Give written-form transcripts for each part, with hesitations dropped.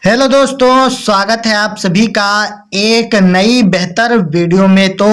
Hello दोस्तों, स्वागत है आप सभी का एक नई बेहतर वीडियो में। तो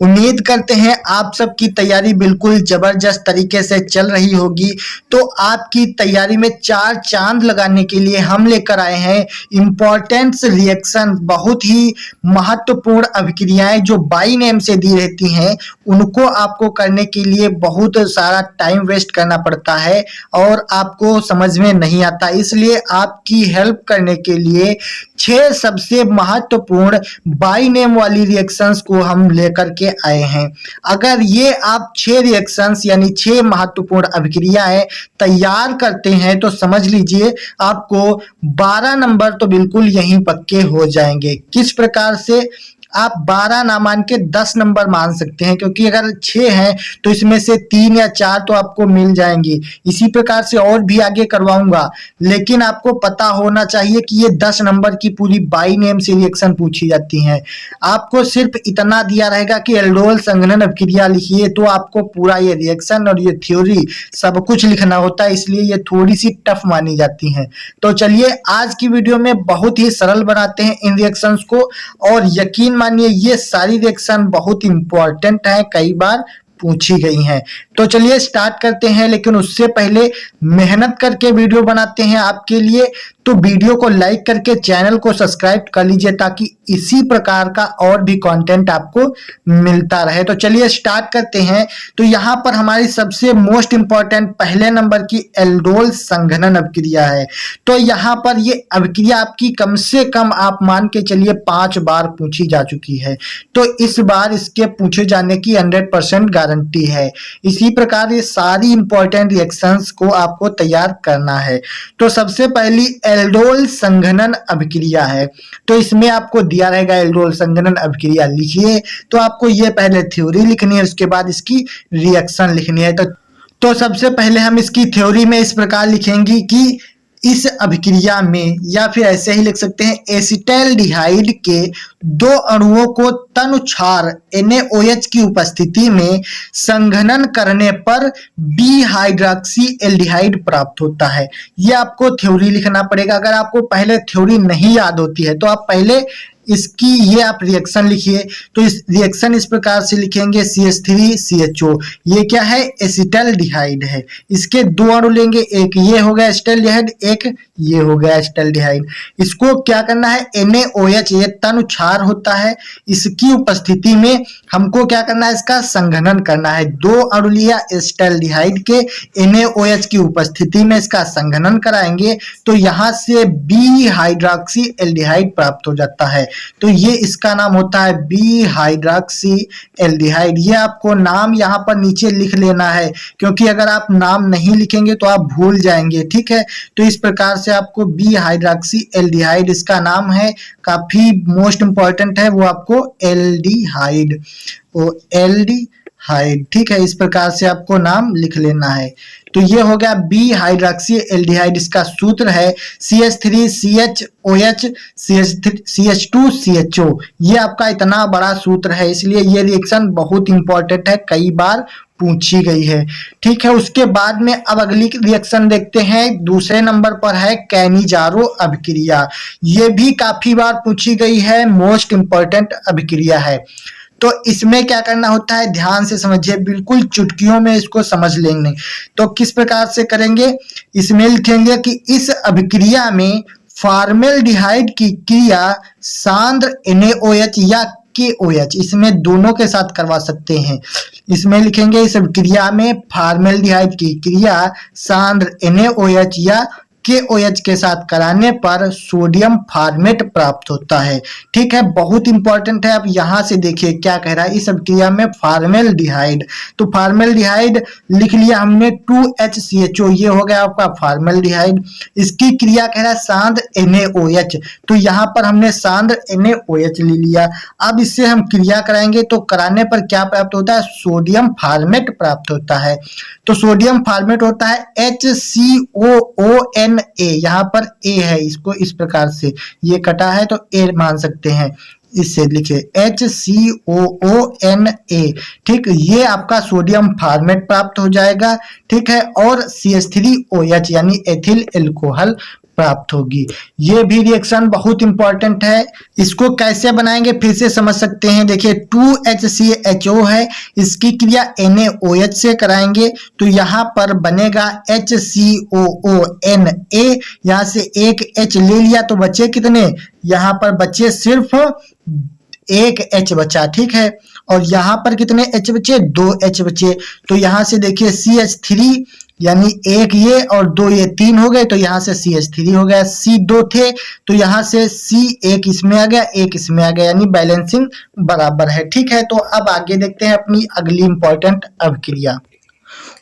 उम्मीद करते हैं आप सबकी तैयारी बिल्कुल जबरदस्त तरीके से चल रही होगी। तो आपकी तैयारी में चार चांद लगाने के लिए हम लेकर आए हैं इम्पोर्टेंट्स रिएक्शन। बहुत ही महत्वपूर्ण अभिक्रियाएं जो बाई नेम से दी रहती हैं, उनको आपको करने के लिए बहुत सारा टाइम वेस्ट करना पड़ता है और आपको समझ में नहीं आता। इसलिए आपकी हेल्प करने के लिए 6 सबसे महत्वपूर्ण बाई नेम वाली रिएक्शंस को हम लेकर के आए हैं। अगर ये आप 6 रिएक्शंस यानी 6 महत्वपूर्ण अभिक्रियाएं तैयार करते हैं तो समझ लीजिए आपको 12 नंबर तो बिल्कुल यहीं पक्के हो जाएंगे। किस प्रकार से? आप 12 ना मान के 10 नंबर मान सकते हैं, क्योंकि अगर 6 हैं तो इसमें से 3 या 4 तो आपको मिल जाएंगे। इसी प्रकार से और भी आगे करवाऊंगा, लेकिन आपको पता होना चाहिए कि ये 10 नंबर की पूरी बाई नेम से रिएक्शन पूछी जाती हैं। आपको सिर्फ इतना दिया रहेगा कि एल्डोल संघनन अभिक्रिया लिखिए, तो आपको पूरा ये रिएक्शन और ये थ्योरी सब कुछ लिखना होता है, इसलिए ये थोड़ी सी टफ मानी जाती हैं। तो चलिए आज की वीडियो में बहुत ही सरल बनाते हैं इन रिएक्शंस को, और यकीन मानिए ये सारी रिएक्शन बहुत इंपॉर्टेंट है, कई बार पूछी गई हैं। तो चलिए स्टार्ट करते हैं, लेकिन उससे पहले मेहनत करके वीडियो बनाते हैं आपके लिए। तो वीडियो को लाइक करके चैनल को सब्सक्राइब कर लीजिए ताकि इसी प्रकार का और भी कंटेंट आपको मिलता रहे। तो चलिए स्टार्ट करते हैं। तो यहाँ पर हमारी सबसे मोस्ट इंपॉर्टेंट पहले नंबर की एल्डोल संघनन अभिक्रिया है। तो यहाँ पर ये अभिक्रिया आपकी कम से कम आप मान के चलिए 5 बार पूछी जा चुकी है, तो इस बार इसके पूछे जाने की 100% गारंटी है। इसी प्रकार ये सारी इंपॉर्टेंट रिएक्शंस को आपको तैयार करना है। तो सबसे पहली एल्डोल संघनन अभिक्रिया है, तो इसमें आपको दिया रहेगा एल्डोल संघनन अभिक्रिया लिखिए। तो आपको ये पहले थ्योरी लिखनी है, उसके बाद इसकी रिएक्शन लिखनी है। तो सबसे पहले हम इसकी थ्योरी में इस प्रकार लिखेंगे कि इस अभिक्रिया में, या फिर ऐसे ही लिख सकते हैं, एसिटाल्डिहाइड के 2 अणुओं को तनुछार NaOH की उपस्थिति में संघनन करने पर बी हाइड्रोक्सी एल्डिहाइड प्राप्त होता है। ये आपको थ्योरी लिखना पड़ेगा। अगर आपको पहले थ्योरी नहीं याद होती है तो आप पहले इसकी ये आप रिएक्शन लिखिए। तो इस रिएक्शन इस प्रकार से लिखेंगे CH3CHO। ये क्या है? एसिटाल्डिहाइड है। इसके 2 अणु लेंगे, एक ये हो गया एसिटाल्डिहाइड, एक ये हो गया एसिटाल्डिहाइड। इसको क्या करना है? NaOH, ये तनुछार होता है, इसकी उपस्थिति में हमको क्या करना है? इसका संघनन करना है। 2 अणु लिया एसिटाल्डिहाइड के, NaOH की उपस्थिति में इसका संघनन कराएंगे तो यहाँ से बी हाइड्रोक्सी एल्डिहाइड प्राप्त हो जाता है। तो ये इसका नाम होता है बी हाइड्रोक्सी एल्डिहाइड। ये आपको नाम यहाँ पर नीचे लिख लेना है, क्योंकि अगर आप नाम नहीं लिखेंगे तो आप भूल जाएंगे। ठीक है, तो इस प्रकार से आपको बी हाइड्रोक्सी एल्डिहाइड इसका नाम है, काफी मोस्ट इंपॉर्टेंट है, वो आपको एल्डिहाइड, वो एल्डिहाइड। ठीक है, इस प्रकार से आपको नाम लिख लेना है। तो ये हो गया बी हाइड्रोक्सी एल्डिहाइड। इसका सूत्र है CH3CHOH CH2CHO। ये आपका इतना बड़ा सूत्र है, इसलिए ये रिएक्शन बहुत इंपॉर्टेंट है, कई बार पूछी गई है। ठीक है, उसके बाद में अब अगली रिएक्शन देखते हैं। दूसरे नंबर पर है कैनिजारो अभिक्रिया। ये भी काफी बार पूछी गई है, मोस्ट इंपॉर्टेंट अभिक्रिया है। तो इसमें क्या करना होता है, ध्यान से समझिए, बिल्कुल चुटकियों में इसको समझ लेंगे। तो किस प्रकार से करेंगे? इसमें लिखेंगे कि इस अभिक्रिया में फॉर्मेल्डिहाइड की क्रिया सांद्र NaOH या KOH, इसमें दोनों के साथ करवा सकते हैं। इसमें लिखेंगे इस अभिक्रिया में फॉर्मेल्डिहाइड की क्रिया सांद्र NaOH या KOH के साथ कराने पर सोडियम फॉर्मेट प्राप्त होता है। ठीक है, बहुत इंपॉर्टेंट है। अब यहाँ से देखिए क्या कह रहा है, इस अभिक्रिया में फॉर्मेल्डिहाइड, तो फॉर्मेल्डिहाइड लिख लिया हमने 2HCHO, ये हो गया आपका फॉर्मेल्डिहाइड। इसकी क्रिया कह रहा है सांद्र NaOH, तो यहाँ पर हमने सांद्र NaOH ले लिया। अब इससे हम क्रिया कराएंगे तो कराने पर क्या प्राप्त होता है? सोडियम फॉर्मेट प्राप्त होता है। तो सोडियम फॉर्मेट होता है HCOONA, यहाँ पर A है, इसको इस प्रकार से ये कटा है तो A मान सकते हैं, इससे लिखे HCOONA। ठीक, ये आपका सोडियम फॉर्मेट प्राप्त हो जाएगा। ठीक है, और CH3OH यानी एथिल एल्कोहल प्राप्त होगी। ये भी रिएक्शन बहुत इंपॉर्टेंट है। इसको कैसे बनाएंगे फिर से समझ सकते हैं। देखिए 2HCHO है, इसकी क्रिया NaOH से कराएंगे तो यहाँ पर बनेगा HCOONA। यहाँ से एक H ले लिया तो बचे कितने, यहाँ पर बचे सिर्फ एक H बचा, ठीक है। और यहाँ पर कितने H बचे, 2 H बचे। तो यहाँ से देखिए CH3 यानी एक ये और 2 ये 3 हो गए, तो यहाँ से CH3 हो गया। C2 थे तो यहाँ से C एक इसमें आ गया, एक इसमें आ गया, यानी बैलेंसिंग बराबर है, ठीक है। तो अब आगे देखते हैं अपनी अगली इंपॉर्टेंट अभिक्रिया।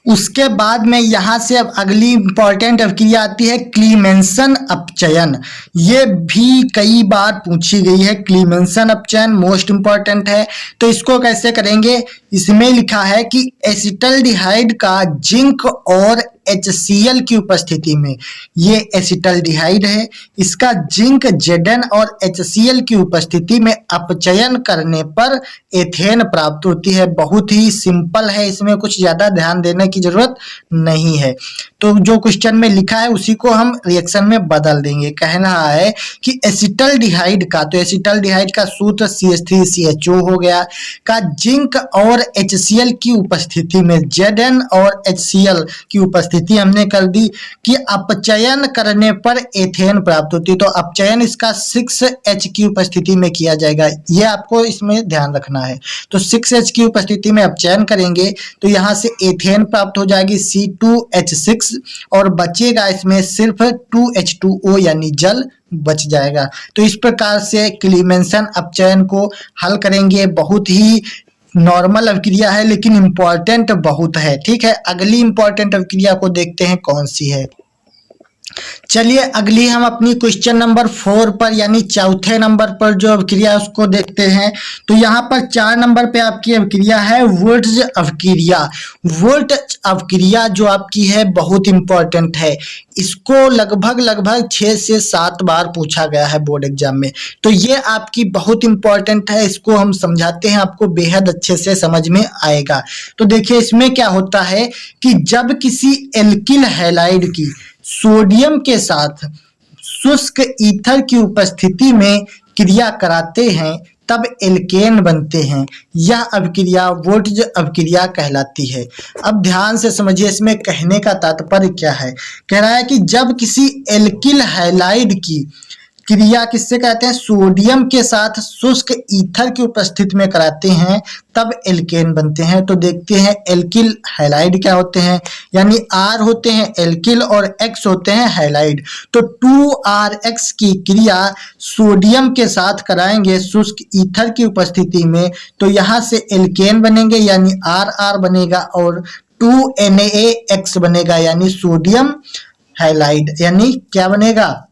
उसके बाद में यहाँ से अब अगली इंपॉर्टेंट अभिक्रिया आती है क्लीमेंसन अपचयन। ये भी कई बार पूछी गई है। क्लीमेंसन अपचयन मोस्ट इंपॉर्टेंट है। तो इसको कैसे करेंगे, इसमें लिखा है कि एसिटल्डिहाइड का जिंक और HCl की उपस्थिति में, ये एसिटल्डिहाइड है, इसका जिंक Zn और HCl की उपस्थिति में अपचयन करने पर एथेन प्राप्त होती है। बहुत ही सिंपल है, इसमें कुछ ज्यादा ध्यान देने की जरूरत नहीं है। तो जो क्वेश्चन में लिखा है उसी को हम रिएक्शन में बदल देंगे। कहना है कि एसिटल्डिहाइड का, तो एसिटल्डिहाइड का सूत्र CH3CHO हो गया, का जिंक और HCl की उपस्थिति में, Zn और HCl की उपस्थिति हमने कर दी कि अपचयन करने पर एथेन प्राप्त होती है। तो अपचयन इसका 6H की उपस्थिति में किया जाएगा, ये आपको इसमें ध्यान रखना है। तो 6H की उपस्थिति में अपचयन करेंगे तो यहाँ से एथेन प्राप्त हो जाएगी C2H6 और बचेगा इसमें सिर्फ 2H2O यानी जल बच जाएगा। तो इस प्रकार से क्लीमेंसन अपचयन को हल करेंगे। बहुत ही नॉर्मल अभिक्रिया है लेकिन इंपॉर्टेंट बहुत है, ठीक है। अगली इंपॉर्टेंट अभिक्रिया को देखते हैं कौन सी है। चलिए अगली हम अपनी क्वेश्चन नंबर 4 पर यानी चौथे नंबर पर जो अभिक्रिया उसको देखते हैं। तो यहाँ पर 4 नंबर पे आपकी अभिक्रिया है वुर्ट्ज अभिक्रिया। वुर्ट्ज अभिक्रिया जो आपकी है बहुत इंपॉर्टेंट है। इसको लगभग 6 से 7 बार पूछा गया है बोर्ड एग्जाम में। तो ये आपकी बहुत इंपॉर्टेंट है, इसको हम समझाते हैं, आपको बेहद अच्छे से समझ में आएगा। तो देखिए इसमें क्या होता है कि जब किसी एल्किल हैलाइड की सोडियम के साथ शुष्क ईथर की उपस्थिति में क्रिया कराते हैं तब एल्केन बनते हैं। यह अभिक्रिया वुर्ट्ज अभिक्रिया कहलाती है। अब ध्यान से समझिए इसमें कहने का तात्पर्य क्या है। कह रहा है कि जब किसी एल्किल हैलाइड की क्रिया किससे कहते हैं, सोडियम के साथ शुष्क ईथर की उपस्थिति में कराते हैं तब एल्केन बनते हैं। तो देखते हैं एल्किल हैलाइड क्या होते हैं, यानी R होते हैं एल्किल और X होते हैं हैलाइड। तो 2RX की क्रिया सोडियम के साथ कराएंगे शुष्क ईथर की उपस्थिति में, तो यहाँ से एल्केन बनेंगे यानी RR बनेगा और 2NaX बनेगा यानी सोडियम हैलाइड, यानी क्या बनेगा,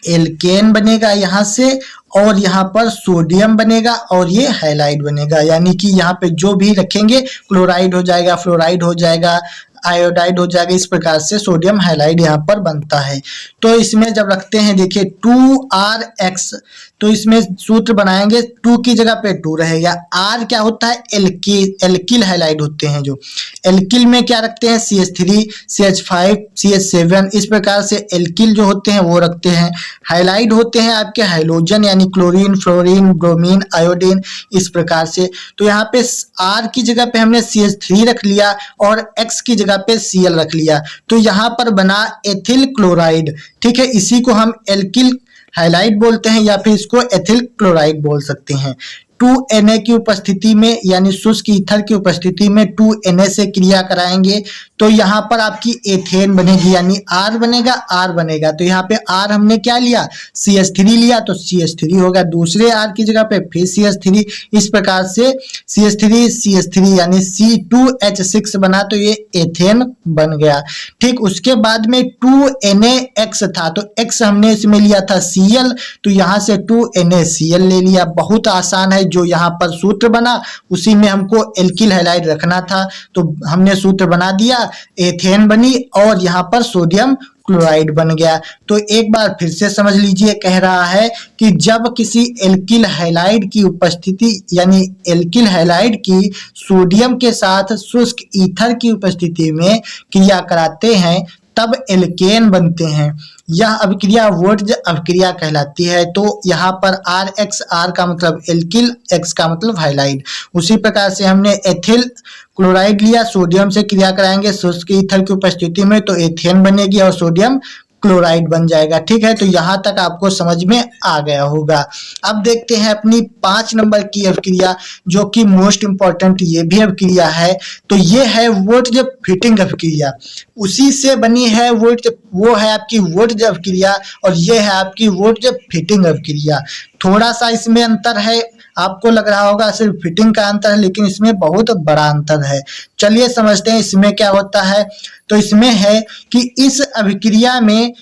एल्केन बनेगा यहाँ से, और यहाँ पर सोडियम बनेगा और ये हैलाइड बनेगा। यानी कि यहाँ पे जो भी रखेंगे क्लोराइड हो जाएगा, फ्लोराइड हो जाएगा, आयोडाइड हो जाएगा। इस प्रकार से सोडियम हैलाइड यहाँ पर बनता है। तो इसमें जब रखते हैं देखिए 2RX, तो इसमें सूत्र बनाएंगे 2 की जगह पे 2 रहेगा। R क्या होता है, एल्किल हैलाइड होते हैं। जो एल्किल में क्या रखते हैं, CH3 CH5 CH7, इस प्रकार से एल्किल जो होते हैं वो रखते हैं। हैलाइड होते हैं आपके हैलोजन यानी क्लोरीन फ्लोरीन ब्रोमीन आयोडीन, इस प्रकार से। तो यहाँ पे R की जगह पे हमने CH3 रख लिया और X की जगह पे Cl रख लिया, तो यहाँ पर बना एथिल क्लोराइड, ठीक है। इसी को हम एल्किल हैलाइड बोलते हैं या फिर इसको एथिल क्लोराइड बोल सकते हैं। 2Na की उपस्थिति में यानी शुष्क ईथर की उपस्थिति में 2Na से क्रिया कराएंगे तो यहाँ पर आपकी एथेन बनेगी यानी R बनेगा। तो यहाँ पे R हमने क्या लिया, CH3 लिया तो CH3 होगा, दूसरे R की जगह पे फिर CH3, इस प्रकार से CH3 यानी C2H6 बना तो ये एथेन बन गया। ठीक, उसके बाद में 2NaX था तो X हमने इसमें लिया था Cl, तो यहाँ से 2NaCl ले लिया। बहुत आसान है, जो यहाँ पर सूत्र बना उसी में हमको एल्किल हैलाइड रखना था तो हमने सूत्र बना दिया, एथेन बनी और यहाँ पर सोडियम क्लोराइड बन गया। तो एक बार फिर से समझ लीजिए, कह रहा है कि जब किसी एल्किल हैलाइड की उपस्थिति यानी एल्किल हैलाइड की सोडियम के साथ शुष्क ईथर की उपस्थिति में क्रिया कराते हैं तब एल्केन बनते हैं। यह अभिक्रिया वुर्त्ज अभिक्रिया कहलाती है। तो यहाँ पर RX का मतलब एल्किल, X का मतलब हाइलाइड। उसी प्रकार से हमने एथिल क्लोराइड लिया, सोडियम से क्रिया कराएंगे शुष्क ईथर की उपस्थिति में तो एथेन बनेगी और सोडियम क्लोराइड बन जाएगा। ठीक है, तो यहाँ तक आपको समझ में आ गया होगा। अब देखते हैं अपनी 5 नंबर की अभिक्रिया, जो कि मोस्ट इंपॉर्टेंट ये भी अभिक्रिया है। तो ये है वुर्त्ज फिटिंग अभिक्रिया। उसी से बनी है वुर्त्ज, वो है आपकी वुर्त्ज अभिक्रिया और ये है आपकी वुर्त्ज फिटिंग अभिक्रिया। थोड़ा सा इसमें अंतर है, आपको लग रहा होगा सिर्फ फिटिंग का अंतर है, लेकिन इसमें बहुत बड़ा अंतर है। चलिए समझते हैं इसमें क्या होता है। तो इसमें है कि इस अभिक्रिया में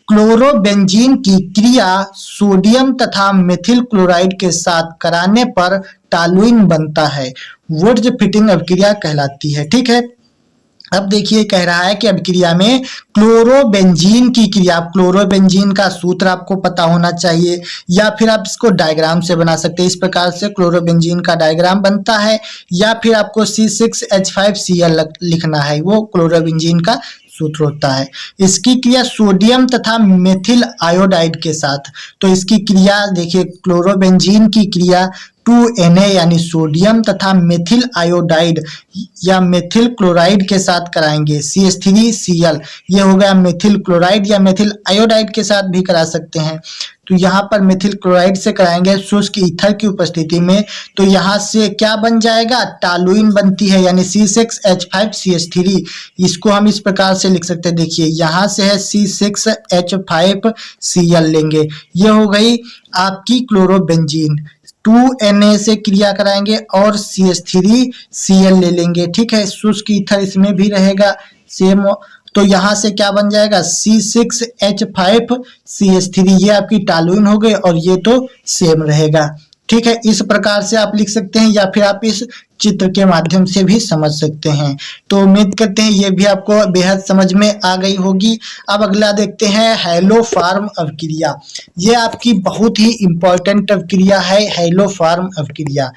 क्लोरोबेंजीन की क्रिया सोडियम तथा मेथिल क्लोराइड के साथ कराने पर टॉलुइन बनता है। वुर्त्ज फिटिंग अभिक्रिया कहलाती है। ठीक है, अब देखिए कह रहा है कि अभिक्रिया में क्लोरोबेंजीन की क्रिया, क्लोरोबेंजीन का सूत्र आपको पता होना चाहिए या फिर आप इसको डायग्राम से बना सकते हैं। इस प्रकार से क्लोरोबेंजीन का डायग्राम बनता है, या फिर आपको C6H5Cl लिखना है, वो क्लोरोबेंजीन का सूत्र होता है। इसकी क्रिया सोडियम तथा मेथिल आयोडाइड के साथ, तो इसकी क्रिया देखिए क्लोरोबेंजीन की क्रिया 2Na यानी सोडियम तथा मेथिल आयोडाइड या मेथिल क्लोराइड के साथ कराएंगे। CH3Cl ये हो गया मेथिल क्लोराइड या मेथिल आयोडाइड के साथ भी करा सकते हैं। तो यहाँ पर मेथिल क्लोराइड से कराएंगे शुष्क ईथर की उपस्थिति में, तो यहाँ से क्या बन जाएगा, टॉलुइन बनती है यानी C6H5CH3। इसको हम इस प्रकार से लिख सकते हैं, देखिए यहाँ से है C6H5Cl लेंगे, ये हो गई आपकी क्लोरोबेंजीन। 2Na से क्रिया कराएंगे और CH3Cl ले लेंगे। ठीक है, शुष्क ईथर इसमें भी रहेगा सेम, तो यहाँ से क्या बन जाएगा C6H5CH3, ये आपकी टॉलुइन हो गई और ये तो सेम रहेगा। ठीक है, इस प्रकार से आप लिख सकते हैं या फिर आप इस चित्र के माध्यम से भी समझ सकते हैं। तो उम्मीद करते हैं ये भी आपको बेहद समझ में आ गई होगी। अब अगला देखते हैं हैलोफॉर्म अभिक्रिया। ये आपकी बहुत ही इंपॉर्टेंट अभिक्रिया है, हैलोफॉर्म अभिक्रिया।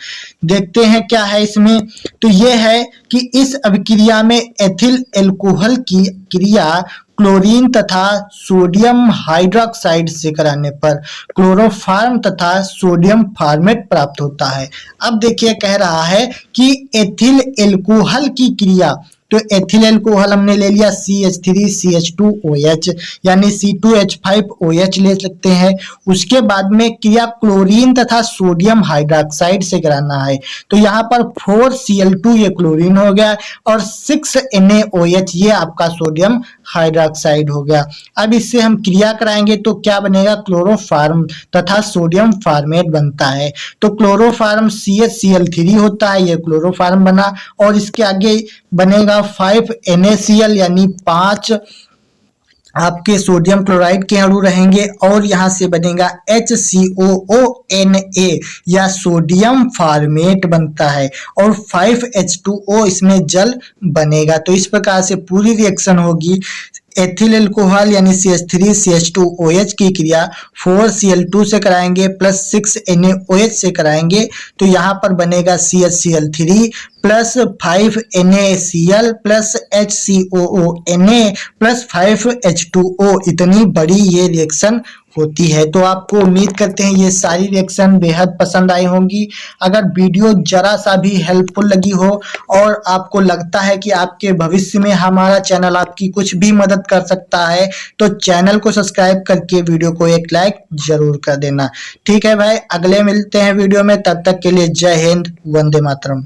देखते हैं क्या है इसमें। तो ये है कि इस अभिक्रिया में एथिल एल्कोहल की क्रिया क्लोरीन तथा सोडियम हाइड्रोक्साइड से कराने पर क्लोरोफॉर्म तथा सोडियम फॉर्मेट प्राप्त होता है। अब देखिए कह रहा है कि एथिल एल्कोहल की क्रिया, तो एथिल एल्कोहल हमने ले लिया CH3CH2OH यानी C2H5OH ले सकते हैं। उसके बाद में क्रिया क्लोरीन तथा सोडियम हाइड्रोक्साइड से कराना है, तो यहाँ पर 4Cl2 ये क्लोरीन हो गया और 6NaOH ये आपका सोडियम हाइड्रोक्साइड हो गया। अब इससे हम क्रिया कराएंगे तो क्या बनेगा, क्लोरोफॉर्म तथा सोडियम फॉर्मेट बनता है। तो क्लोरोफॉर्म CHCl3 होता है, ये क्लोरोफॉर्म बना और इसके आगे बनेगा 5NaCl यानी 5 आपके सोडियम क्लोराइड के अणु रहेंगे और यहाँ से बनेगा HCOONA या सोडियम फॉर्मेट बनता है और 5H2O इसमें जल बनेगा। तो इस प्रकार से पूरी रिएक्शन होगी। एथिल एल्कोहल यानी CH3CH2OH की क्रिया 4Cl2 से कराएंगे प्लस 6NaOH से कराएंगे, तो यहाँ पर बनेगा CHCl3 plus 5NaCl plus HCOONA plus 5H2O। इतनी बड़ी ये रिएक्शन होती है। तो आपको उम्मीद करते हैं ये सारी रिएक्शन बेहद पसंद आई होंगी। अगर वीडियो जरा सा भी हेल्पफुल लगी हो और आपको लगता है कि आपके भविष्य में हमारा चैनल आपकी कुछ भी मदद कर सकता है, तो चैनल को सब्सक्राइब करके वीडियो को एक लाइक जरूर कर देना। ठीक है भाई, अगले मिलते हैं वीडियो में, तब तक के लिए जय हिंद, वंदे मातरम।